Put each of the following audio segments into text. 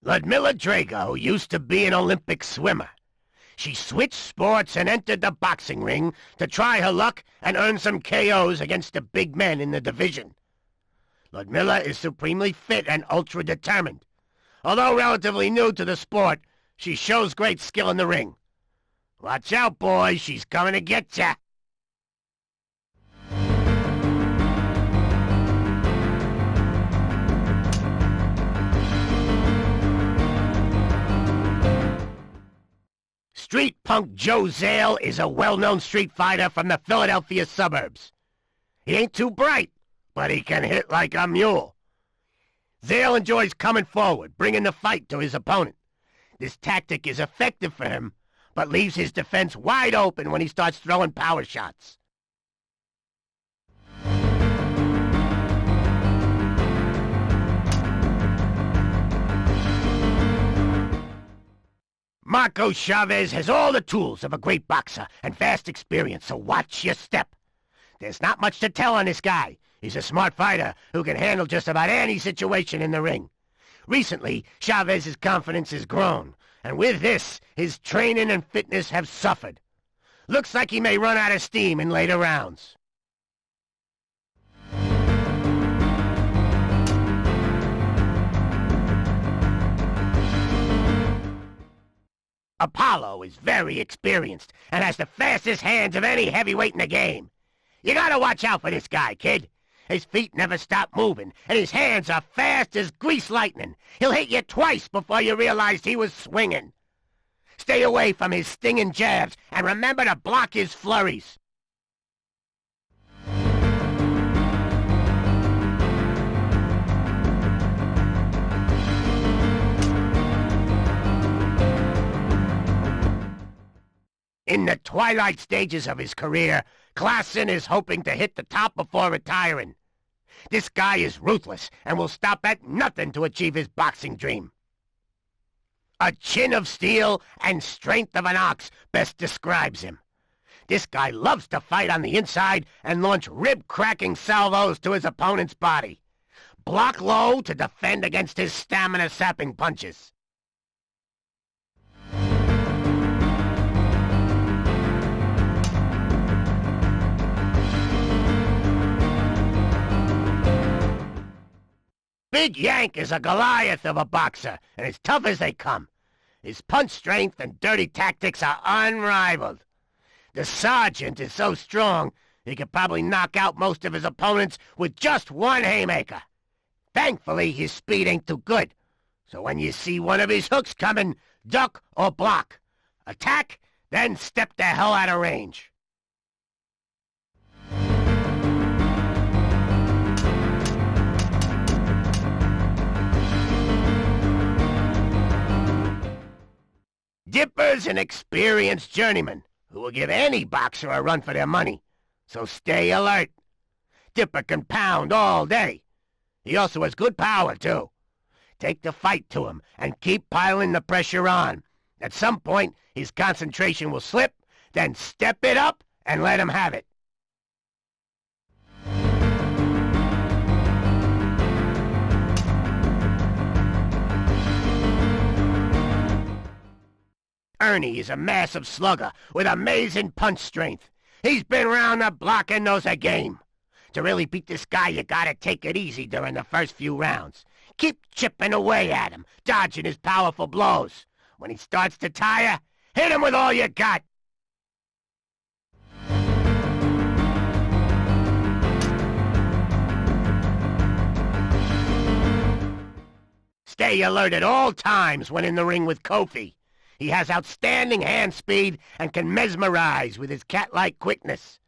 Ludmilla Drago used to be an Olympic swimmer. She switched sports and entered the boxing ring to try her luck and earn some KOs against the big men in the division. Ludmilla is supremely fit and ultra-determined. Although relatively new to the sport, she shows great skill in the ring. Watch out, boys, she's coming to get ya! Street punk Joe Zale is a well-known street fighter from the Philadelphia suburbs. He ain't too bright, but he can hit like a mule. Zale enjoys coming forward, bringing the fight to his opponent. This tactic is effective for him, but leaves his defense wide open when he starts throwing power shots. Marco Chavez has all the tools of a great boxer and vast experience, so watch your step. There's not much to tell on this guy. He's a smart fighter who can handle just about any situation in the ring. Recently, Chavez's confidence has grown, and with this, his training and fitness have suffered. Looks like he may run out of steam in later rounds. Apollo is very experienced and has the fastest hands of any heavyweight in the game. You gotta watch out for this guy, kid. His feet never stop moving, and his hands are fast as grease lightning. He'll hit you twice before you realized he was swinging. Stay away from his stinging jabs, and remember to block his flurries. In the twilight stages of his career, Klassen is hoping to hit the top before retiring. This guy is ruthless and will stop at nothing to achieve his boxing dream. A chin of steel and strength of an ox best describes him. This guy loves to fight on the inside and launch rib-cracking salvos to his opponent's body. Block low to defend against his stamina-sapping punches. Big Yank is a Goliath of a boxer, and as tough as they come. His punch strength and dirty tactics are unrivaled. The Sergeant is so strong, he could probably knock out most of his opponents with just one haymaker. Thankfully, his speed ain't too good, so when you see one of his hooks coming, duck or block. Attack, then step the hell out of range. Dipper's an experienced journeyman who will give any boxer a run for their money, so stay alert. Dipper can pound all day. He also has good power, too. Take the fight to him and keep piling the pressure on. At some point, his concentration will slip, then step it up and let him have it. Ernie is a massive slugger with amazing punch strength. He's been round the block and knows the game. To really beat this guy, you gotta take it easy during the first few rounds. Keep chipping away at him, dodging his powerful blows. When he starts to tire, hit him with all you got. Stay alert at all times when in the ring with Kofi. He has outstanding hand speed and can mesmerize with his cat-like quickness.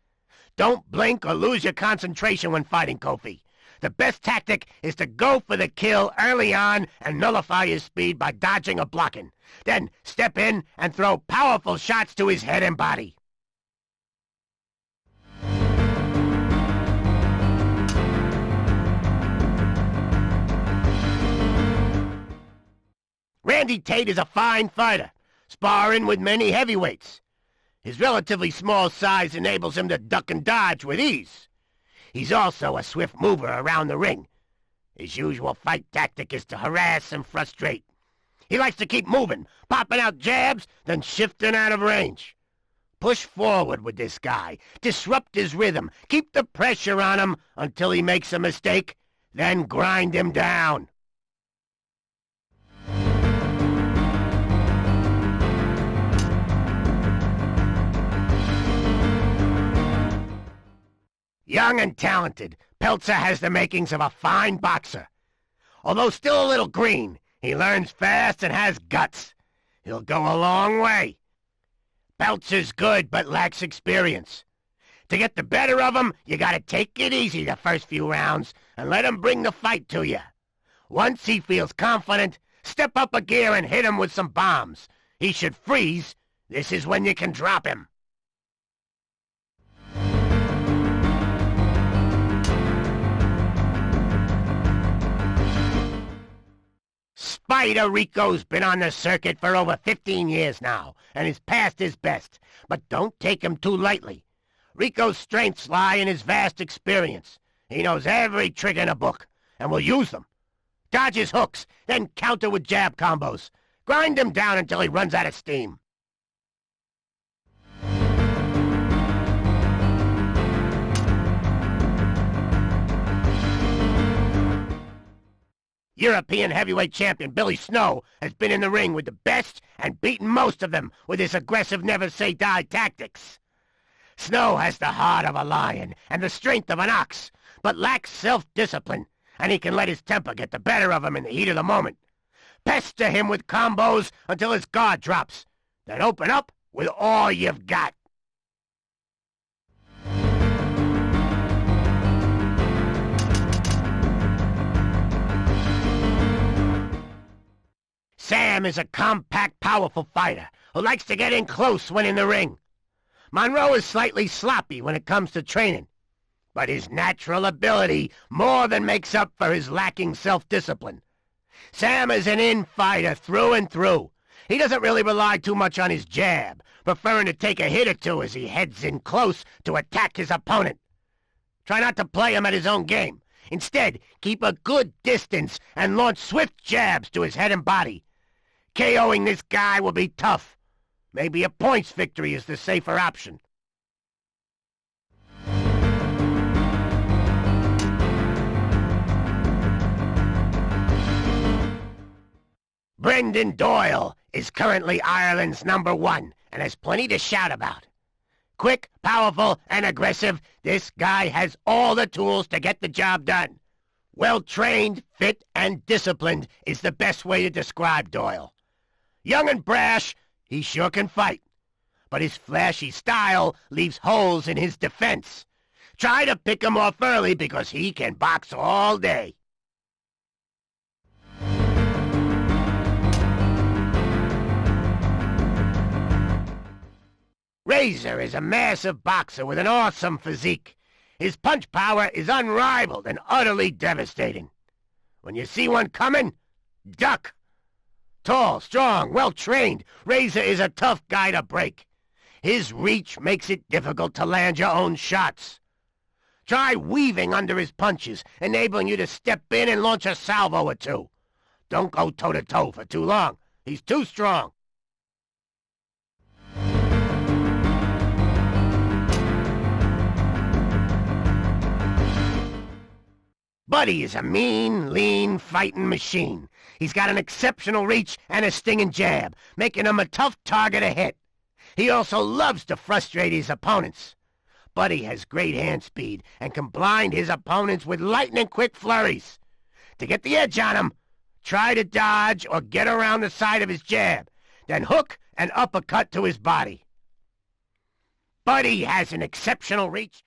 Don't blink or lose your concentration when fighting Kofi. The best tactic is to go for the kill early on and nullify his speed by dodging or blocking. Then step in and throw powerful shots to his head and body. Randy Tate is a fine fighter, sparring with many heavyweights. His relatively small size enables him to duck and dodge with ease. He's also a swift mover around the ring. His usual fight tactic is to harass and frustrate. He likes to keep moving, popping out jabs, then shifting out of range. Push forward with this guy. Disrupt his rhythm. Keep the pressure on him until he makes a mistake. Then grind him down. Young and talented, Peltzer has the makings of a fine boxer. Although still a little green, he learns fast and has guts. He'll go a long way. Peltzer's good but lacks experience. To get the better of him, you gotta take it easy the first few rounds and let him bring the fight to you. Once he feels confident, step up a gear and hit him with some bombs. He should freeze. This is when you can drop him. Spyder Rico's been on the circuit for over 15 years now, and is past his best. But don't take him too lightly. Rico's strengths lie in his vast experience. He knows every trick in a book, and will use them. Dodge his hooks, then counter with jab combos. Grind him down until he runs out of steam. European heavyweight champion Billy Snow has been in the ring with the best and beaten most of them with his aggressive never-say-die tactics. Snow has the heart of a lion and the strength of an ox, but lacks self-discipline, and he can let his temper get the better of him in the heat of the moment. Pester him with combos until his guard drops, then open up with all you've got. Sam is a compact, powerful fighter who likes to get in close when in the ring. Monroe is slightly sloppy when it comes to training, but his natural ability more than makes up for his lacking self-discipline. Sam is an in-fighter through and through. He doesn't really rely too much on his jab, preferring to take a hit or two as he heads in close to attack his opponent. Try not to play him at his own game. Instead, keep a good distance and launch swift jabs to his head and body. KOing this guy will be tough. Maybe a points victory is the safer option. Brendan Doyle is currently Ireland's #1 and has plenty to shout about. Quick, powerful, and aggressive, this guy has all the tools to get the job done. Well-trained, fit, and disciplined is the best way to describe Doyle. Young and brash, he sure can fight. But his flashy style leaves holes in his defense. Try to pick him off early because he can box all day. Razor is a massive boxer with an awesome physique. His punch power is unrivaled and utterly devastating. When you see one coming, duck. Tall, strong, well-trained, Razor is a tough guy to break. His reach makes it difficult to land your own shots. Try weaving under his punches, enabling you to step in and launch a salvo or two. Don't go toe-to-toe for too long. He's too strong. Buddy is a mean, lean, fighting machine. He's got an exceptional reach and a stinging jab, making him a tough target to hit. He also loves to frustrate his opponents. Buddy has great hand speed and can blind his opponents with lightning-quick flurries. To get the edge on him, try to dodge or get around the side of his jab, then hook and uppercut to his body. Buddy has an exceptional reach.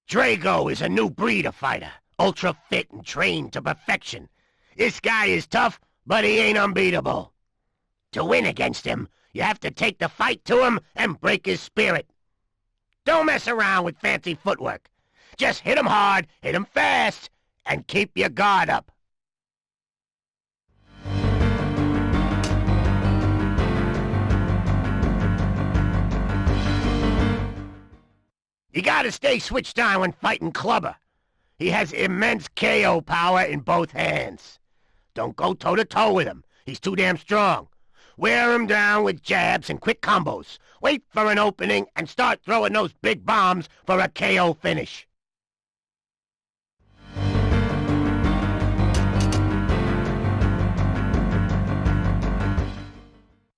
Drago is a new breed of fighter, ultra fit and trained to perfection. This guy is tough, but he ain't unbeatable. To win against him, you have to take the fight to him and break his spirit. Don't mess around with fancy footwork. Just hit him hard, hit him fast, and keep your guard up. You gotta stay switched on when fighting clubber. He has immense KO power in both hands. Don't go toe-to-toe with him. He's too damn strong. Wear him down with jabs and quick combos. Wait for an opening and start throwing those big bombs for a KO finish.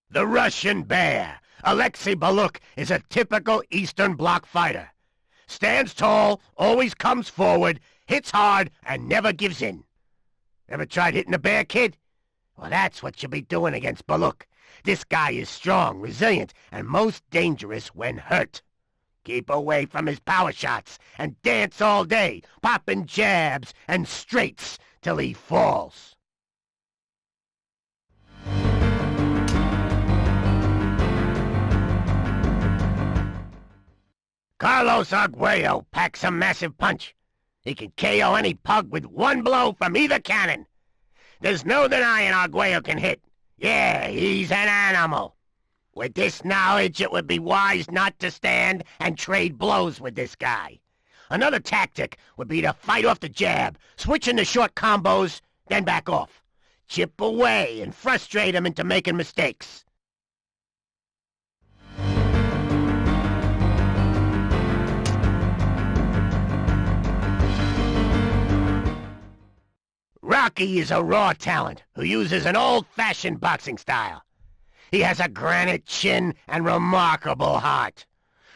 The Russian Bear, Alexei Baluk, is a typical Eastern Bloc fighter. Stands tall, always comes forward, hits hard, and never gives in. Ever tried hitting a bear, kid? Well, that's what you'll be doing against Baluk. This guy is strong, resilient, and most dangerous when hurt. Keep away from his power shots and dance all day, popping jabs and straights till he falls. Carlos Arguello packs a massive punch. He can KO any pug with one blow from either cannon. There's no denying Arguello can hit. Yeah, he's an animal. With this knowledge, it would be wise not to stand and trade blows with this guy. Another tactic would be to fight off the jab, switch into short combos, then back off. Chip away and frustrate him into making mistakes. Rocky is a raw talent who uses an old-fashioned boxing style. He has a granite chin and remarkable heart.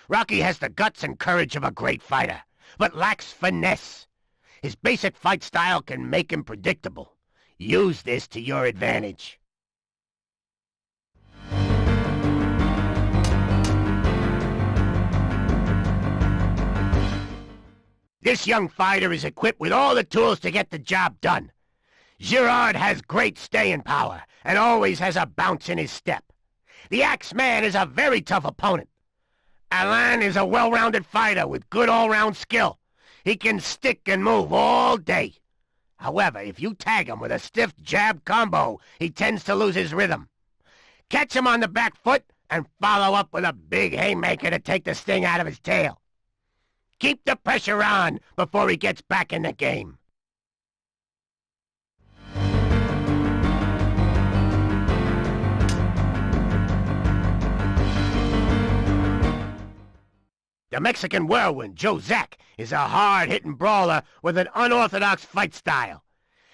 Rocky has the guts and courage of a great fighter, but lacks finesse. His basic fight style can make him predictable. Use this to your advantage. This young fighter is equipped with all the tools to get the job done. Girard has great staying power and always has a bounce in his step. The Axeman is a very tough opponent. Alain is a well-rounded fighter with good all-round skill. He can stick and move all day. However, if you tag him with a stiff jab combo, he tends to lose his rhythm. Catch him on the back foot and follow up with a big haymaker to take the sting out of his tail. Keep the pressure on before he gets back in the game. The Mexican whirlwind, Joe Zack, is a hard-hitting brawler with an unorthodox fight style.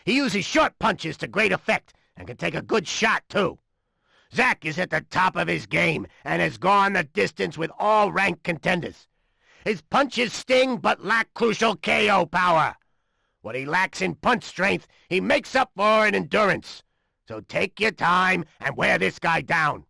He uses short punches to great effect and can take a good shot, too. Zack is at the top of his game and has gone the distance with all ranked contenders. His punches sting but lack crucial KO power. What he lacks in punch strength, he makes up for in endurance. So take your time and wear this guy down.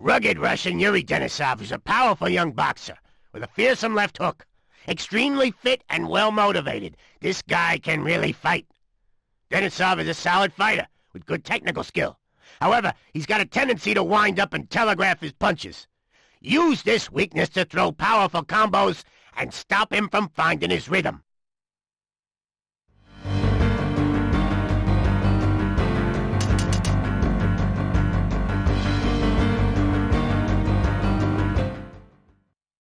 Rugged Russian Yuri Denisov is a powerful young boxer with a fearsome left hook. Extremely fit and well-motivated, this guy can really fight. Denisov is a solid fighter with good technical skill. However, he's got a tendency to wind up and telegraph his punches. Use this weakness to throw powerful combos and stop him from finding his rhythm.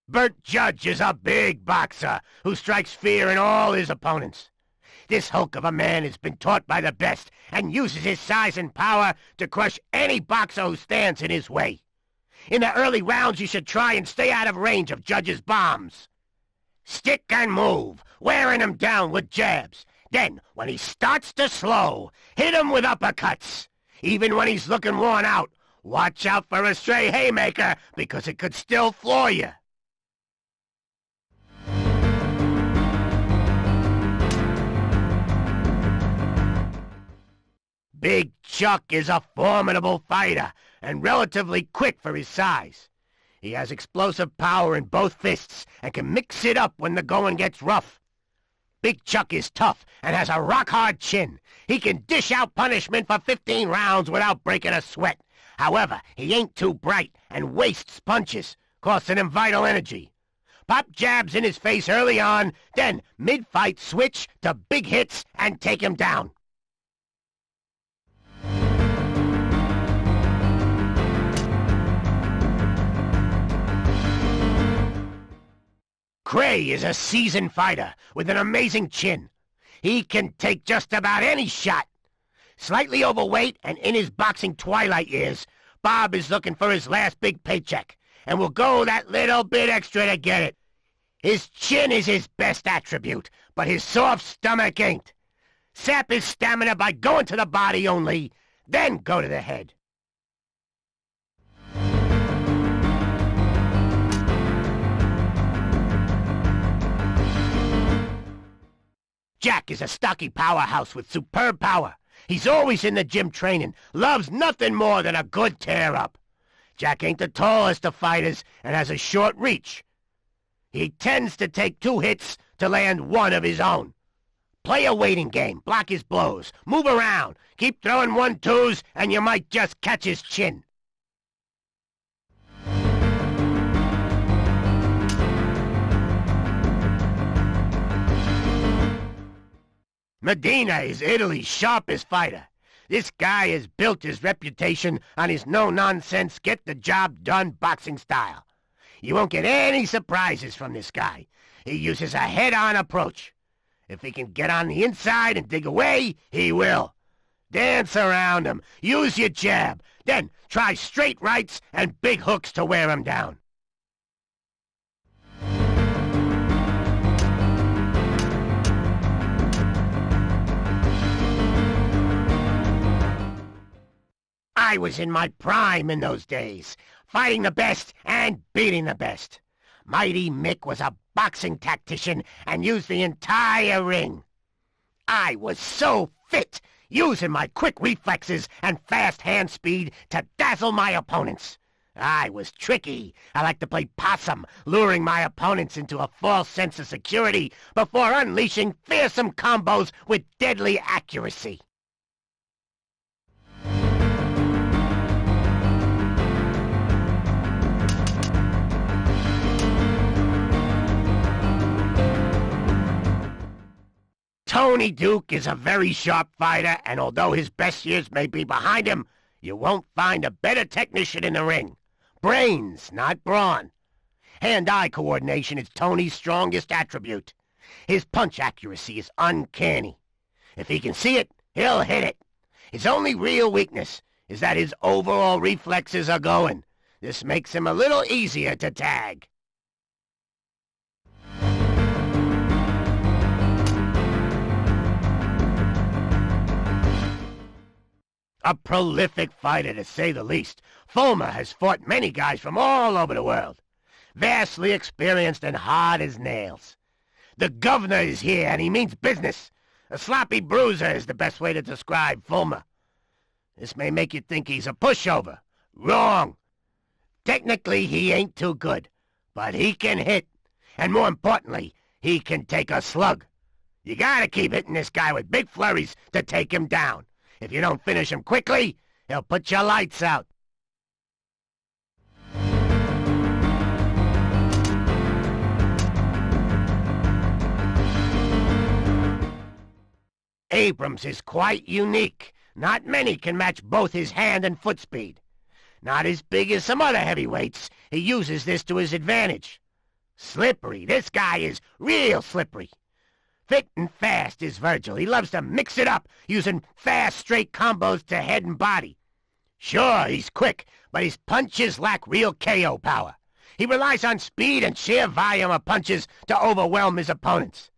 Burt Judge is a big boxer who strikes fear in all his opponents. This hulk of a man has been taught by the best and uses his size and power to crush any boxer who stands in his way. In the early rounds, you should try and stay out of range of Judge's bombs. Stick and move, wearing him down with jabs. Then, when he starts to slow, hit him with uppercuts. Even when he's looking worn out, watch out for a stray haymaker because it could still floor you. Big Chuck is a formidable fighter and relatively quick for his size. He has explosive power in both fists and can mix it up when the going gets rough. Big Chuck is tough and has a rock-hard chin. He can dish out punishment for 15 rounds without breaking a sweat. However, he ain't too bright and wastes punches, costing him vital energy. Pop jabs in his face early on, then mid-fight switch to big hits and take him down. Cray is a seasoned fighter with an amazing chin. He can take just about any shot. Slightly overweight and in his boxing twilight years, Bob is looking for his last big paycheck and will go that little bit extra to get it. His chin is his best attribute, but his soft stomach ain't. Sap his stamina by going to the body only, then go to the head. Jack is a stocky powerhouse with superb power. He's always in the gym training, loves nothing more than a good tear-up. Jack ain't the tallest of fighters and has a short reach. He tends to take 2 hits to land one of his own. Play a waiting game, block his blows, move around, keep throwing 1-2s, and you might just catch his chin. Medina is Italy's sharpest fighter. This guy has built his reputation on his no-nonsense, get-the-job-done boxing style. You won't get any surprises from this guy. He uses a head-on approach. If he can get on the inside and dig away, he will. Dance around him, use your jab, then try straight rights and big hooks to wear him down. I was in my prime in those days, fighting the best and beating the best. Mighty Mick was a boxing tactician and used the entire ring. I was so fit, using my quick reflexes and fast hand speed to dazzle my opponents. I was tricky. I liked to play possum, luring my opponents into a false sense of security before unleashing fearsome combos with deadly accuracy. Tony Duke is a very sharp fighter, and although his best years may be behind him, you won't find a better technician in the ring. Brains, not brawn. Hand-eye coordination is Tony's strongest attribute. His punch accuracy is uncanny. If he can see it, he'll hit it. His only real weakness is that his overall reflexes are going. This makes him a little easier to tag. A prolific fighter, to say the least, Fulmer has fought many guys from all over the world. Vastly experienced and hard as nails. The governor is here, and he means business. A sloppy bruiser is the best way to describe Fulmer. This may make you think he's a pushover. Wrong. Technically, he ain't too good, but he can hit. And more importantly, he can take a slug. You gotta keep hitting this guy with big flurries to take him down. If you don't finish him quickly, he'll put your lights out. Abrams is quite unique. Not many can match both his hand and foot speed. Not as big as some other heavyweights, he uses this to his advantage. Slippery. This guy is real slippery. Fit and fast is Virgil. He loves to mix it up, using fast, straight combos to head and body. Sure, he's quick, but his punches lack real KO power. He relies on speed and sheer volume of punches to overwhelm his opponents.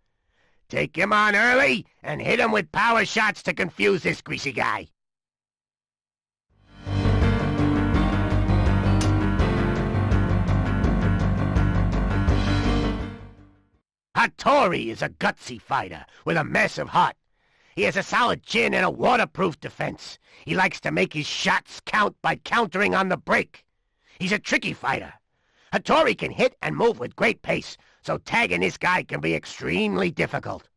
Take him on early and hit him with power shots to confuse this greasy guy. Hitori is a gutsy fighter with a massive heart. He has a solid chin and a waterproof defense. He likes to make his shots count by countering on the break. He's a tricky fighter. Hitori can hit and move with great pace, so tagging this guy can be extremely difficult.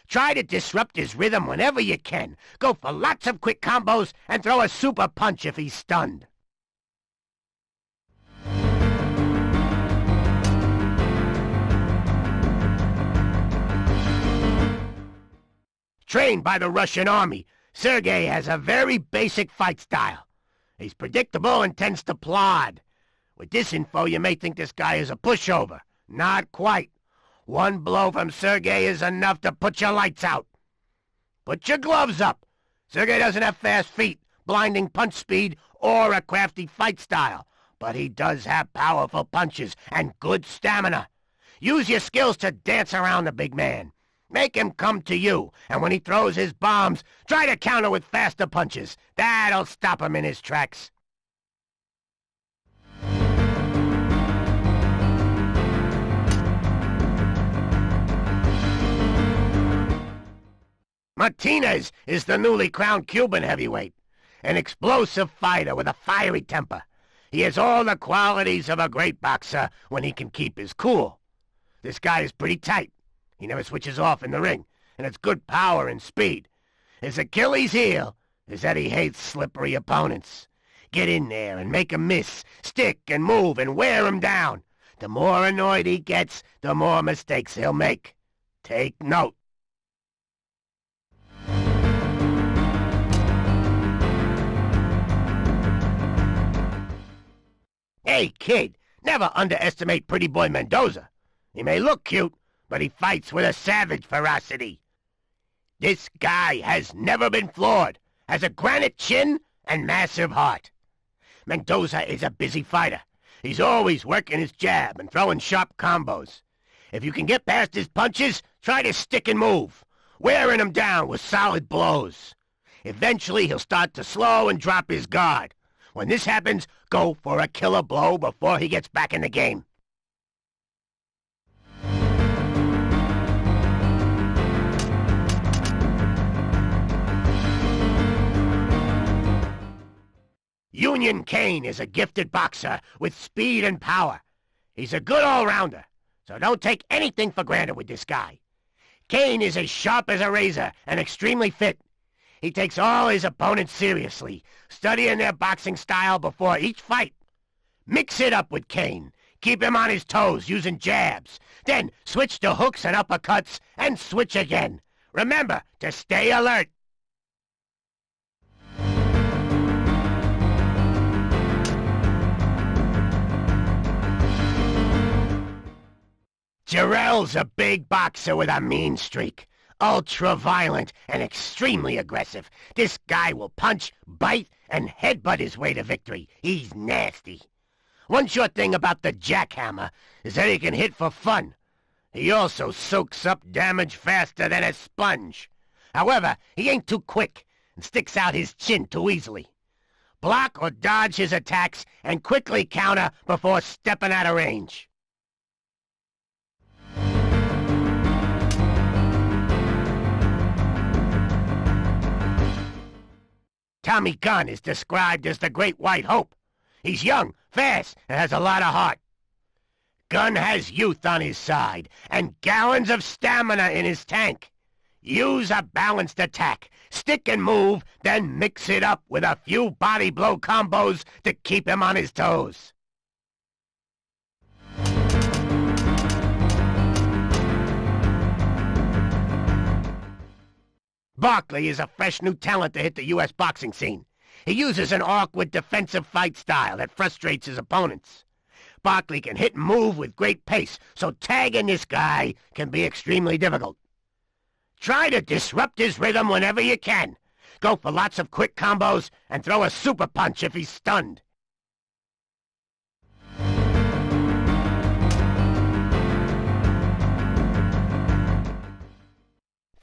Try to disrupt his rhythm whenever you can. Go for lots of quick combos and throw a super punch if he's stunned. Trained by the Russian army, Sergei has a very basic fight style. He's predictable and tends to plod. With this info, you may think this guy is a pushover. Not quite. One blow from Sergey is enough to put your lights out. Put your gloves up. Sergey doesn't have fast feet, blinding punch speed, or a crafty fight style, but he does have powerful punches and good stamina. Use your skills to dance around the big man. Make him come to you, and when he throws his bombs, try to counter with faster punches. That'll stop him in his tracks. Martinez is the newly crowned Cuban heavyweight, an explosive fighter with a fiery temper. He has all the qualities of a great boxer when he can keep his cool. This guy is pretty tight. He never switches off in the ring, and has good power and speed. His Achilles heel is that he hates slippery opponents. Get in there and make him miss, stick and move and wear him down. The more annoyed he gets, the more mistakes he'll make. Take note. Hey, kid, never underestimate Pretty Boy Mendoza. He may look cute, but he fights with a savage ferocity. This guy has never been floored, has a granite chin and massive heart. Mendoza is a busy fighter. He's always working his jab and throwing sharp combos. If you can get past his punches, try to stick and move, wearing him down with solid blows. Eventually he'll start to slow and drop his guard. When this happens, go for a killer blow before he gets back in the game. Union Kane is a gifted boxer with speed and power. He's a good all-rounder, so don't take anything for granted with this guy. Kane is as sharp as a razor and extremely fit. He takes all his opponents seriously, studying their boxing style before each fight. Mix it up with Kane. Keep him on his toes using jabs. Then switch to hooks and uppercuts and switch again. Remember to stay alert. Jarrell's a big boxer with a mean streak. Ultra-violent and extremely aggressive. This guy will punch, bite, and headbutt his way to victory. He's nasty. One sure thing about the jackhammer is that he can hit for fun. He also soaks up damage faster than a sponge. However, he ain't too quick and sticks out his chin too easily. Block or dodge his attacks and quickly counter before stepping out of range. Tommy Gunn is described as the Great White Hope. He's young, fast, and has a lot of heart. Gunn has youth on his side and gallons of stamina in his tank. Use a balanced attack, stick and move, then mix it up with a few body blow combos to keep him on his toes. Barkley is a fresh new talent to hit the U.S. boxing scene. He uses an awkward defensive fight style that frustrates his opponents. Barkley can hit and move with great pace, so tagging this guy can be extremely difficult. Try to disrupt his rhythm whenever you can. Go for lots of quick combos and throw a super punch if he's stunned.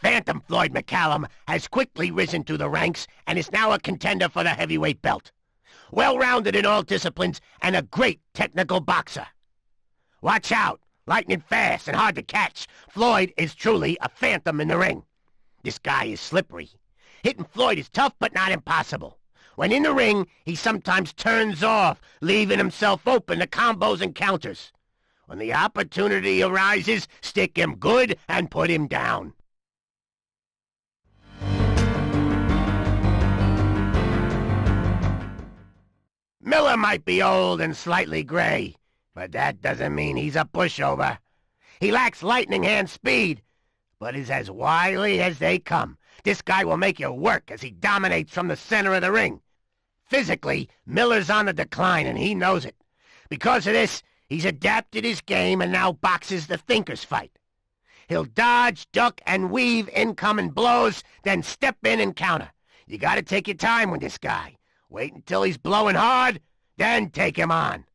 Phantom Floyd McCallum has quickly risen through the ranks and is now a contender for the heavyweight belt. Well-rounded in all disciplines and a great technical boxer. Watch out! Lightning fast and hard to catch. Floyd is truly a phantom in the ring. This guy is slippery. Hitting Floyd is tough but not impossible. When in the ring, he sometimes turns off, leaving himself open to combos and counters. When the opportunity arises, stick him good and put him down. Miller might be old and slightly gray, but that doesn't mean he's a pushover. He lacks lightning hand speed, but is as wily as they come. This guy will make you work as he dominates from the center of the ring. Physically, Miller's on the decline, and he knows it. Because of this, he's adapted his game and now boxes the thinker's fight. He'll dodge, duck, and weave incoming blows, then step in and counter. You gotta take your time with this guy. Wait until he's blowing hard, then take him on.